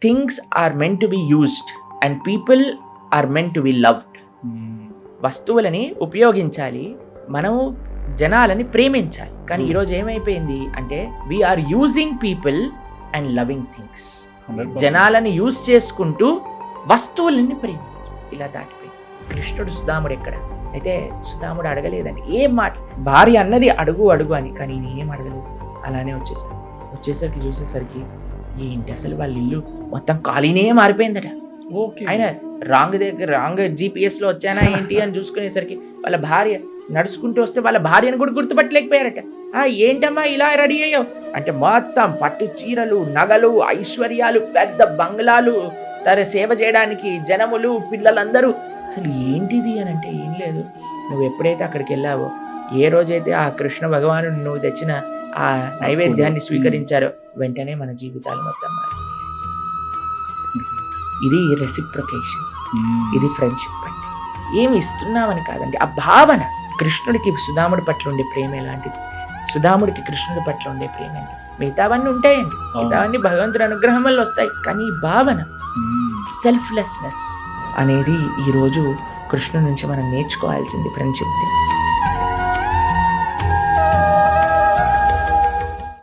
Things are meant to be used and people are meant to be loved. వస్తువులని ఉపయోగించాలి, మనము జనాలని ప్రేమించాలి. కానీ ఈరోజు ఏమైపోయింది అంటే we're using people and loving things. జనాలని యూజ్ చేసుకుంటూ వస్తువులని ప్రేమిస్తూ ఇలా దాటిపోయింది. కృష్ణుడు సుధాముడు ఎక్కడ అయితే సుధాముడు అడగలేదండి ఏం మాట, భార్య అన్నది అడుగు అడుగు అని, కానీ ఈయన ఏం అడగలేదు, అలానే వచ్చేసరికి చూసేసరికి ఏంటి అసలు వాళ్ళ ఇల్లు మొత్తం ఖాళీనే మారిపోయిందట. ఆయన రాంగ్ GPS లో వచ్చానా ఏంటి అని చూసుకునేసరికి వాళ్ళ భార్య నడుచుకుంటూ వస్తే వాళ్ళ భార్యను కూడా గుర్తుపట్టలేకపోయారట. ఏంటమ్మా ఇలా రెడీ అయ్యావు అంటే మొత్తం పట్టు చీరలు, నగలు, ఐశ్వర్యాలు, పెద్ద బంగ్లాలు, సరే సేవ చేయడానికి జనములు, పిల్లలందరూ. అసలు ఏంటిది అని అంటే ఏం లేదు, నువ్వు ఎప్పుడైతే అక్కడికి వెళ్ళావో, ఏ రోజైతే ఆ కృష్ణ భగవానుడు నువ్వు తెచ్చిన ఆ నైవేద్యాన్ని స్వీకరించారో వెంటనే మన జీవితాలు మొత్తం మారి. ఇది రెసిప్రొకేషన్, ఇది ఫ్రెండ్షిప్. అంటే ఏమి ఇస్తున్నామని కాదండి, ఆ భావన. కృష్ణుడికి సుధాముడి పట్ల ఉండే ప్రేమ ఎలాంటిది, సుధాముడికి కృష్ణుడి పట్ల ఉండే ప్రేమ ఏంటి, మిగతావన్నీ ఉంటాయండి, మిగతావన్నీ భగవంతుడి అనుగ్రహం వల్ల వస్తాయి. కానీ ఈ భావన, సెల్ఫ్లెస్నెస్ అనేది ఈరోజు కృష్ణుడి నుంచి మనం నేర్చుకోవాల్సింది ఫ్రెండ్షిప్.